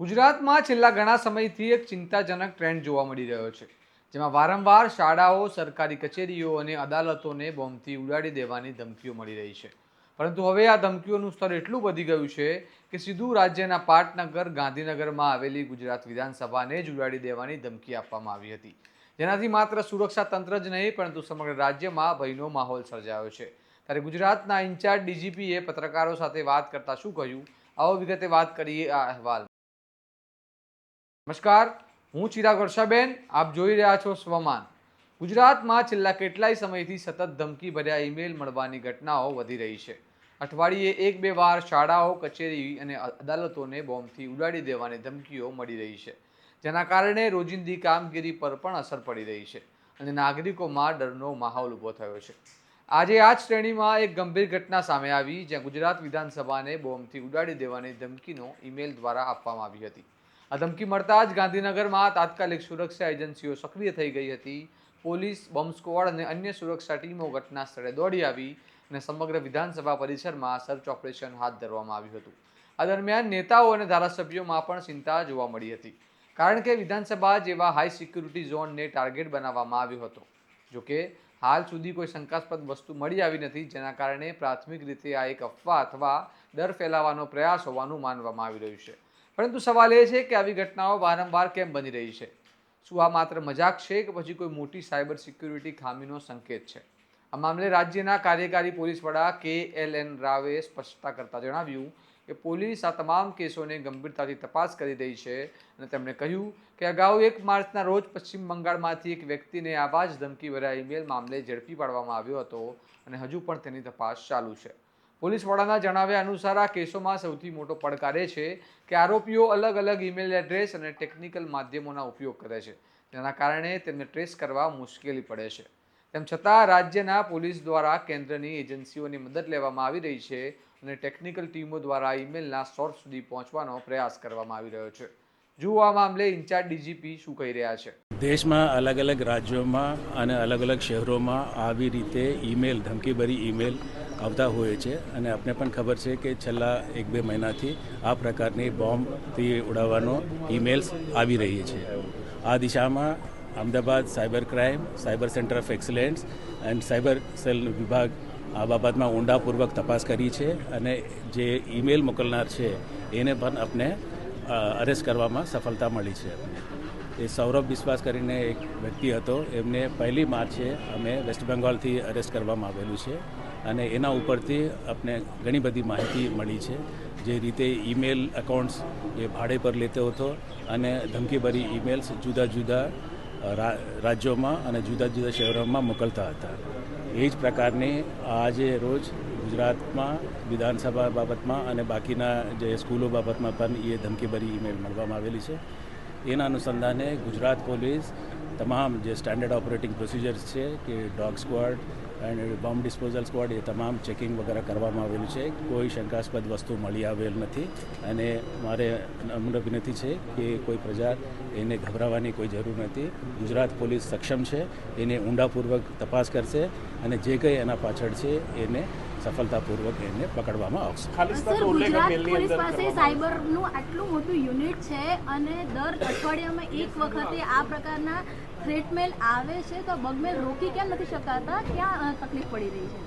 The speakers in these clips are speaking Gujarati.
ગુજરાતમાં છેલ્લા ઘણા સમયથી એક ચિંતાજનક ટ્રેન્ડ જોવા મળી રહ્યો છે, જેમાં વારંવાર શાળાઓ, સરકારી કચેરીઓ અને અદાલતોને બોમ્બથી ઉડાડી દેવાની ધમકીઓ મળી રહી છે. પરંતુ હવે આ ધમકીઓનું સ્તર એટલું વધી ગયું છે કે સીધું રાજ્યના પાટનગર ગાંધીનગરમાં આવેલી ગુજરાત વિધાનસભાને જ ઉડાડી દેવાની ધમકી આપવામાં આવી હતી, જેનાથી માત્ર સુરક્ષા તંત્ર જ નહીં પરંતુ સમગ્ર રાજ્યમાં ભયનો માહોલ સર્જાયો છે. ત્યારે ગુજરાતના ઇન્ચાર્જ ડીજીપીએ પત્રકારો સાથે વાત કરતા શું કહ્યું, આવો વિગતે વાત કરીએ આ અહેવાલ. નમસ્કાર, હું ચિરાગ વર્ષાબેન, આપ જોઈ રહ્યા છો સ્વમાન. ગુજરાતમાં છેલ્લા કેટલાય સમયથી સતત ધમકી ભર્યા ઈમેલ મળવાની ઘટનાઓ વધી રહી છે. અઠવાડિયે એક બે વાર શાળાઓ, કચેરી અને અદાલતોને બોમ્બથી ઉડાડી દેવાની ધમકીઓ મળી રહી છે, જેના કારણે રોજિંદી કામગીરી પર પણ અસર પડી રહી છે અને નાગરિકોમાં ડરનો માહોલ ઊભો થયો છે. આજે આ જ શ્રેણીમાં એક ગંભીર ઘટના સામે આવી, જ્યાં ગુજરાત વિધાનસભાને બોમ્બથી ઉડાડી દેવાની ધમકીનો ઈમેલ દ્વારા આપવામાં આવી હતી. આ ધમકી મળતા જ ગાંધીનગરમાં તાત્કાલિક સુરક્ષા એજન્સીઓ સક્રિય થઈ ગઈ હતી. પોલીસ, બોમ્બ સ્ક્વોડ અને અન્ય સુરક્ષા ટીમો ઘટના સ્થળે દોડી આવી અને સમગ્ર વિધાનસભા પરિસરમાં સર્ચ ઓપરેશન હાથ ધરવામાં આવ્યું હતું. આ દરમિયાન નેતાઓ અને ધારાસભ્યોમાં પણ ચિંતા જોવા મળી હતી, કારણ કે વિધાનસભા જેવા હાઈ સિક્યુરિટી ઝોનને ટાર્ગેટ બનાવવામાં આવ્યો હતો. જોકે હાલ સુધી કોઈ શંકાસ્પદ વસ્તુ મળી આવી નથી, જેના કારણે પ્રાથમિક રીતે આ એક અફવા અથવા ડર ફેલાવવાનો પ્રયાસ હોવાનું માનવામાં આવી રહ્યું છે. પરંતુ સવાલ એ છે કે આવી ઘટનાઓ વારંવાર કેમ બની રહી છે? શું આ માત્ર મજાક છે કે પછી કોઈ મોટી સાયબર સિક્યુરિટી ખામીનો સંકેત છે? આ મામલે રાજ્યના કાર્યકારી પોલીસ વડા KLN રાવે સ્પષ્ટતા કરતા જણાવ્યું કે પોલીસ આ તમામ કેસોને ગંભીરતાથી તપાસ કરી રહી છે અને તેમણે કહ્યું કે અગાઉ 1 માર્ચના રોજ પશ્ચિમ બંગાળમાંથી એક વ્યક્તિને આવા જ ધમકીભર્યા ઈમેલ મામલે ઝડપી પાડવામાં આવ્યો હતો અને હજુ પણ તેની તપાસ ચાલુ છે. પોલીસ વડાના જણાવ્યા અનુસાર આ કેસોમાં સૌથી મોટો પડકાર એ છે કે આરોપીઓ અલગ અલગ ઈમેલ એડ્રેસ અને ટેકનિકલ માધ્યમોના ઉપયોગ કરે છે, જેના કારણે તેમને ટ્રેસ કરવા મુશ્કેલી પડે છે. તેમ છતાં રાજ્યના પોલીસ દ્વારા કેન્દ્રની એજન્સીઓની મદદ લેવામાં આવી રહી છે અને ટેકનિકલ ટીમો દ્વારા ઈમેલના સોર્સ સુધી પહોંચવાનો પ્રયાસ કરવામાં આવી રહ્યો છે. જુઓ આ મામલે ઇન્ચાર્જ ડીજીપી શું કહી રહ્યા છે. દેશમાં અલગ અલગ રાજ્યોમાં અને અલગ અલગ શહેરોમાં આવી રીતે ઈમેલ, ધમકીભરી ઈમેલ આવતા હોય છે અને આપને પણ ખબર છે કે છેલ્લા 1-2 મહિનાથી આ પ્રકારની બોમ્બથી ઉડાવવાનો ઈમેલ્સ આવી રહી છે. આ દિશામાં Ahmedabad cyber crime, cyber centre of excellence and cyber cell વિભાગ આ બાબતમાં ઊંડાપૂર્વક તપાસ કરી છે અને જે ઈમેલ મોકલનાર છે એને પણ આપણે અરેસ્ટ કરવામાં સફળતા મળી છે. એ સૌરભ વિશ્વાસ કરીને એક વ્યક્તિ હતો, એમને 1 માર્ચે અમે વેસ્ટ બેંગોલથી અરેસ્ટ કરવામાં આવેલું છે અને એના ઉપરથી આપણે ઘણી બધી માહિતી મળી છે. જે રીતે ઈમેલ એકાઉન્ટ્સ એ ભાડે પર લેતો હતો અને ધમકીભરી ઈમેલ્સ જુદા જુદા રાજ્યોમાં અને જુદા જુદા શહેરોમાં મોકલતા હતા. એ જ પ્રકારની આજે રોજ ગુજરાતમાં વિધાનસભા બાબતમાં અને બાકીના જે સ્કૂલો બાબતમાં પણ એ ધમકીભરી ઈમેલ મળવામાં આવેલી છે. એના અનુસંધાને ગુજરાત પોલીસ તમામ જે સ્ટાન્ડર્ડ ઓપરેટિંગ પ્રોસિજર્સ છે કે dog squad and bomb disposal squad એ તમામ ચેકિંગ વગેરે કરવામાં આવેલું છે. કોઈ શંકાસ્પદ વસ્તુ મળી આવેલ નથી અને મારે નમ્ર વિનંતી છે કે કોઈ પ્રજા એને ગભરાવાની કોઈ જરૂર નથી. ગુજરાત પોલીસ સક્ષમ છે, એને ઊંડાપૂર્વક તપાસ કરશે અને જે કંઈ એના પાછળ છે એને સફળતાપૂર્વક એને પકડવામાં આવશે. ગુજરાત પોલીસ પાસે સાયબરનું આટલું મોટું યુનિટ છે અને દર અઠવાડિયામાં એક વખતે આ પ્રકારના થ્રેટ મેલ આવે છે, તો બગમેલ રોકી કેમ નથી શકાતા? ક્યાં તકલીફ પડી રહી છે?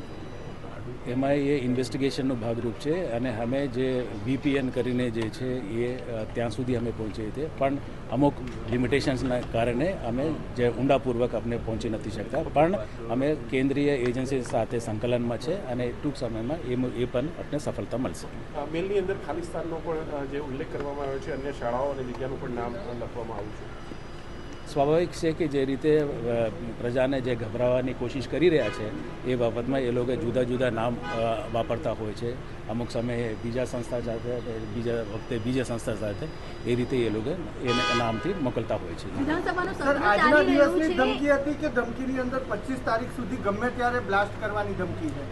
એમાં એ ઇન્વેસ્ટિગેશનનો ભાગરૂપ છે અને અમે જે VPN કરીને જે છે એ ત્યાં સુધી અમે પહોંચીએ છીએ, પણ અમુક લિમિટેશન્સના કારણે અમે જે ઊંડાપૂર્વક આપણે પહોંચી નથી શકતા, પણ અમે કેન્દ્રીય એજન્સી સાથે સંકલનમાં છે અને ટૂંક સમયમાં એ પણ આપણે સફળતા મળશે. મેલની અંદર ખાલિસ્તાનનો પણ જે ઉલ્લેખ કરવામાં આવ્યો છે, અન્ય શાળાઓ અને જગ્યાનું પણ નામ લખવામાં આવ્યું છે. સ્વાભાવિક છે કે જે રીતે પ્રજાને જે ગભરાવાની કોશિશ કરી રહ્યા છે એ બાબતમાં એ લોકો જુદા જુદા નામ વાપરતા હોય છે. અમુક સમયે બીજા સંસ્થા સાથે, બીજા વખતે બીજા સંસ્થા સાથે, એ રીતે એ લોકો એને નામથી મોકલતા હોય છે. આજના દિવસની ધમકી હતી કે ધમકીની અંદર 25 તારીખ સુધી ગમે ત્યારે બ્લાસ્ટ કરવાની ધમકી છે.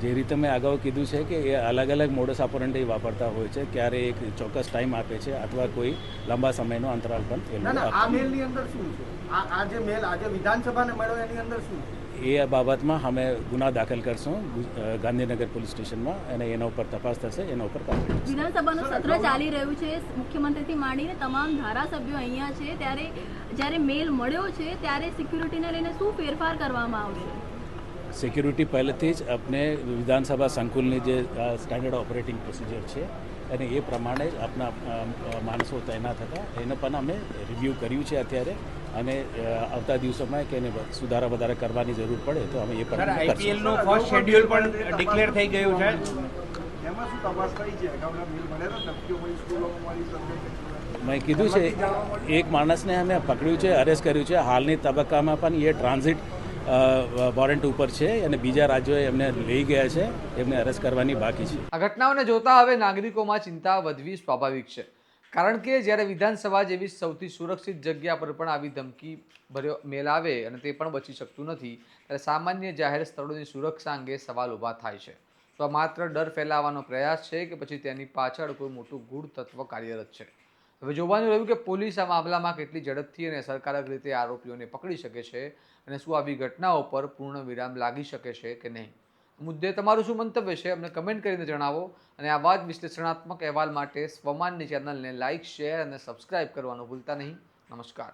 જે રીતે મેં અગાઉ કીધું છે કે એ અલગ અલગ મોડસ ઓપરન્ડી વાપરતા હોય છે. ક્યારે એક ચોક્કસ ટાઈમ આપે છે અથવા કોઈ લાંબા સમયનો અંતરાલ પણ આ મેલની અંદર શું છે? આ જે મેલ આજે વિધાનસભાને મળ્યો એની અંદર શું છે? એ બાબતમાં અમે ગુના દાખલ કરશું ગાંધીનગર પોલીસ સ્ટેશનમાં અને એના ઉપર તપાસ થશે, એના ઉપર કાર્યવાહી થશે. વિધાનસભાનું સત્ર ચાલી રહ્યું છે, મુખ્યમંત્રીથી માંડીને તમામ ધારાસભ્યો અહીંયા છે, ત્યારે જ્યારે મેલ મળ્યો છે ત્યારે સિક્યુરિટીને લઈને શું ફેરફાર કરવામાં આવશે? સિક્યુરિટી પહેલેથી જ આપણે વિધાનસભા સંકુલની જે સ્ટાન્ડર્ડ ઓપરેટિંગ પ્રોસિજર છે અને એ પ્રમાણે જ આપણા માણસો તૈનાત હતા, એને પણ અમે રિવ્યૂ કર્યું છે અત્યારે અને આવતા દિવસોમાં કે એને સુધારા વધારા કરવાની જરૂર પડે તો અમે એ પણ આઈપીએલનું ફર્સ્ટ શેડ્યુલ પણ ડિક્લેર થઈ ગયું છે. એમાં શું તપાસ થઈ છે? અગાઉના મેલ મળેલા ધમકીઓ મળી સ્કૂલોમાં મળી તમને? મેં કીધું છે એક માણસને અમે પકડ્યું છે, અરેસ્ટ કર્યું છે. હાલની તબક્કામાં પણ એ ટ્રાન્ઝિટ વોરંટ ઉપર છે અને બીજા રાજ્યોએ એમને લઈ ગયા છે, એમને અરેસ્ટ કરવાની બાકી છે. આ ઘટનાઓને જોતા હવે નાગરિકોમાં ચિંતા વધવી સ્વાભાવિક છે, કારણ કે જ્યારે વિધાનસભા જેવી સૌથી સુરક્ષિત જગ્યા પર પણ આવી ધમકી ભર્યો મેલ આવે અને તે પણ બચી શકતું નથી, ત્યારે સામાન્ય જાહેર સ્થળોની સુરક્ષા અંગે સવાલ ઊભા થાય છે. તો આ માત્ર ડર ફેલાવવાનો પ્રયાસ છે કે પછી તેની પાછળ કોઈ મોટું ગૂઢ તત્વ કાર્યરત છે? હવે જોવાનું રહ્યું કે પોલીસ આ મામલામાં કેટલી ઝડપથી અને અસરકારક રીતે આરોપીઓને પકડી શકે છે અને શું આવી ઘટનાઓ પર પૂર્ણ વિરામ લાગી શકે છે કે નહીં. મુદ્દે તમારું શું મંતવ્ય છે અમને કમેન્ટ કરીને જણાવો અને આવા જ વિશ્લેષણાત્મક અહેવાલ માટે સ્વમાનની ચેનલને લાઇક, શેર અને સબસ્ક્રાઇબ કરવાનું ભૂલતા નહીં. નમસ્કાર.